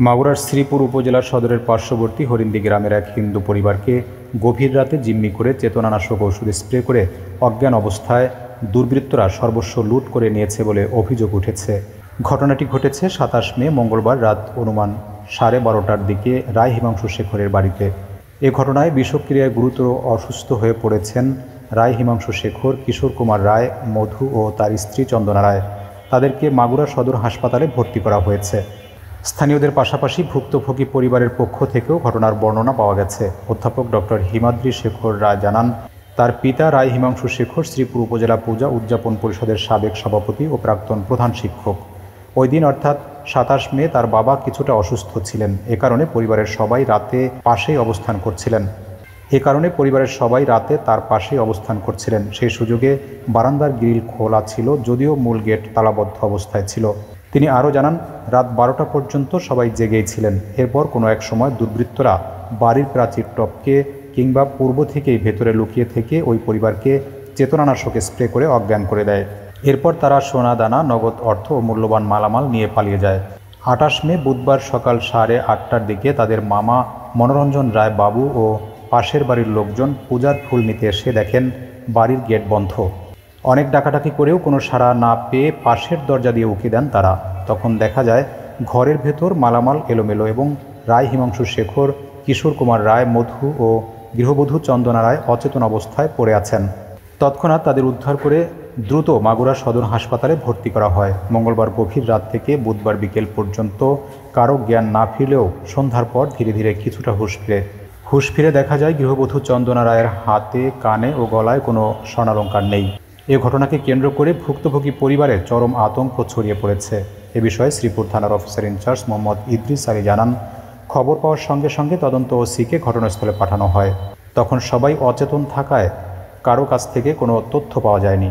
মাগুরার শ্রীপুর উপজেলার সদরের পার্শ্ববর্তী হরিন্দি গ্রামের এক হিন্দু পরিবারকে গভীর রাতে জিম্মি করে চেতনানাশক ওষুধ স্প্রে করে অজ্ঞান অবস্থায় দুর্বৃত্তরা সর্বস্ব লুট করে নিয়েছে বলে অভিযোগ উঠেছে। ঘটনাটি ঘটেছে ২৭ মে মঙ্গলবার রাত অনুমান 12:30টার দিকে রায় হিমাংশু শেখরের বাড়িতে। এ ঘটনায় বিষক্রিয়ায় গুরুতর অসুস্থ হয়ে পড়েছেন রায় হিমাংশু শেখর, কিশোর কুমার রায়, মধু ও তার স্ত্রী চন্দনা রায়। তাদেরকে মাগুরা সদর হাসপাতালে ভর্তি করা হয়েছে। স্থানীয়দের পাশাপাশি ভুক্তভোগী পরিবারের পক্ষ থেকেও ঘটনার বর্ণনা পাওয়া গেছে। অধ্যাপক ডক্টর হিমাদ্রি শেখর রায় জানান, তার পিতা রায় হিমাংশু শেখর শ্রীপুর উপজেলা পূজা উদযাপন পরিষদের সাবেক সভাপতি ও প্রাক্তন প্রধান শিক্ষক। ওই দিন অর্থাৎ ২৭ মে তার বাবা কিছুটা অসুস্থ ছিলেন। এ কারণে পরিবারের সবাই রাতে তার পাশেই অবস্থান করছিলেন। সেই সুযোগে বারান্দার গ্রিল খোলা ছিল, যদিও মূল গেট তালাবদ্ধ অবস্থায় ছিল। তিনি আরও জানান, রাত 12টা পর্যন্ত সবাই জেগেই ছিলেন। এরপর কোনো এক সময় দুর্বৃত্তরা বাড়ির প্রাচীর টপকে কিংবা পূর্ব থেকেই ভেতরে লুকিয়ে থেকে ওই পরিবারকে চেতনানাশক স্প্রে করে অজ্ঞান করে দেয়। এরপর তারা সোনা দানা, নগদ অর্থ ও মূল্যবান মালামাল নিয়ে পালিয়ে যায়। ২৮ মে বুধবার সকাল 8:30টার দিকে তাদের মামা মনোরঞ্জন রায় বাবু ও পাশের বাড়ির লোকজন পূজার ফুল নিতে এসে দেখেন বাড়ির গেট বন্ধ। অনেক ডাকাডাকি করেও কোনো সাড়া না পেয়ে পাশের দরজা দিয়ে উকি দেন তারা। তখন দেখা যায় ঘরের ভেতর মালামাল এলোমেলো এবং রায় হিমাংশু শেখর, কিশোর কুমার রায়, মধু ও গৃহবধূ চন্দনা রায় অচেতন অবস্থায় পড়ে আছেন। তৎক্ষণাৎ তাদের উদ্ধার করে দ্রুত মাগুরা সদর হাসপাতালে ভর্তি করা হয়। মঙ্গলবার গভীর রাত থেকে বুধবার বিকেল পর্যন্ত কারো জ্ঞান না ফিরলেও সন্ধ্যার পর ধীরে ধীরে কিছুটা হুঁশ ফিরে দেখা যায় গৃহবধূ চন্দনা রায়ের হাতে, কানে ও গলায় কোনো স্বর্ণালংকার নেই। এ ঘটনাকে কেন্দ্র করে ভুক্তভোগী পরিবারে চরম আতঙ্ক ছড়িয়ে পড়েছে। এ বিষয়ে শ্রীপুর থানার অফিসার ইনচার্জ মোহাম্মদ ইদ্রিস আলী জানান, খবর পাওয়ার সঙ্গে সঙ্গে তদন্ত ওসিকে ঘটনাস্থলে পাঠানো হয়। তখন সবাই অচেতন থাকায় কারো কাছ থেকে কোনো তথ্য পাওয়া যায়নি।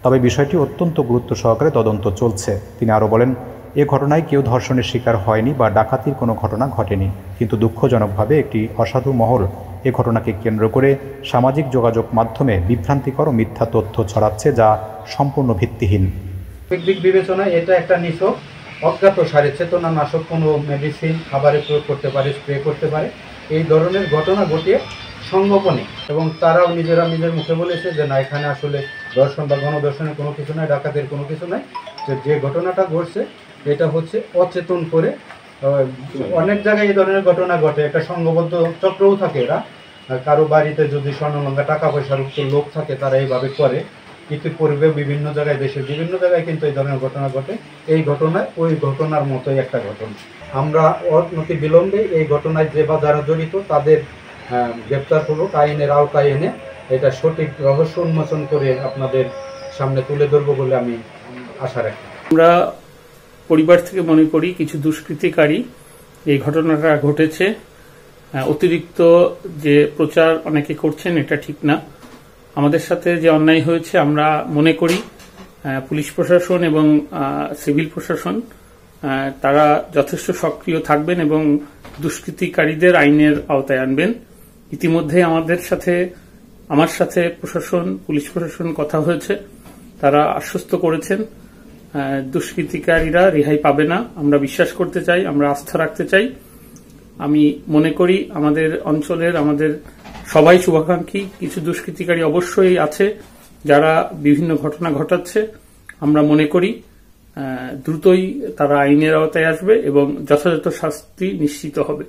তবে বিষয়টি অত্যন্ত গুরুত্ব সহকারে তদন্ত চলছে। তিনি আরও বলেন, এ ঘটনায় কেউ ধর্ষণের শিকার হয়নি বা ডাকাতির কোনো ঘটনা ঘটেনি, কিন্তু দুঃখজনকভাবে একটি অসাধু মহল এ ঘটনাকে কেন্দ্র করে সামাজিক যোগাযোগ মাধ্যমে বিভ্রান্তিকর ও মিথ্যা তথ্য ছড়াচ্ছে, যা সম্পূর্ণ ভিত্তিহীন। দিক বিবেচনায় এটা একটা নিছক অজ্ঞাত সারে চেতনানাশক কোনো মেডিসিন খাবারে প্রয়োগ করতে পারে, স্প্রে করতে পারে, এই ধরনের ঘটনা ঘটিয়ে সংগোপনে, এবং তারাও নিজের মুখে বলেছে যে না, এখানে আসলে দর্শন বা গণদর্শনের কোনো কিছু নাই, ডাকাতের কোনো কিছু নাই। যে ঘটনাটা ঘটছে এটা হচ্ছে অচেতন করে। অনেক জায়গায় এই ধরনের ঘটনা ঘটে, একটা সংঘবদ্ধ চক্রও থাকে। এরা কারো বাড়িতে যদি স্বর্ণলঙ্কা, টাকা পয়সার লোক থাকে, তারা এইভাবে করে। ইতিপূর্বে বিভিন্ন জায়গায়, দেশের বিভিন্ন জায়গায় কিন্তু এই ধরনের ঘটনা ঘটে। এই ঘটনায় ওই ঘটনার মতোই একটা ঘটনা। আমরা অতি বিলম্বে এই ঘটনায় যে বা যারা জড়িত তাদের গ্রেপ্তারপূর্বক আইনের আওতায় এনে এটা সঠিক রহস্য উন্মোচন করে আপনাদের সামনে তুলে ধরবো বলে আমি আশা রাখি। আমরা পরিবার থেকে মনে করি কিছু দুষ্কৃতিকারী এই ঘটনাটা ঘটেছে। অতিরিক্ত যে প্রচার অনেকে করছেন এটা ঠিক না। আমাদের সাথে যে অন্যায় হয়েছে আমরা মনে করি পুলিশ প্রশাসন এবং সিভিল প্রশাসন তারা যথেষ্ট সক্রিয় থাকবেন এবং দুষ্কৃতিকারীদের আইনের আওতায় আনবেন। ইতিমধ্যে আমার সাথে পুলিশ প্রশাসন কথা হয়েছে। তারা আশ্বস্ত করেছেন দুষ্কৃতিকারীরা রেহাই পাবে না। আমরা বিশ্বাস করতে চাই, আমরা আস্থা রাখতে চাই। আমি মনে করি আমাদের অঞ্চলের, আমাদের সবাই শুভাকাঙ্ক্ষী। কিছু দুষ্কৃতিকারী অবশ্যই আছে যারা বিভিন্ন ঘটনা ঘটাচ্ছে। আমরা মনে করি দ্রুতই তারা আইনের আওতায় আসবে এবং যথাযথ শাস্তি নিশ্চিত হবে।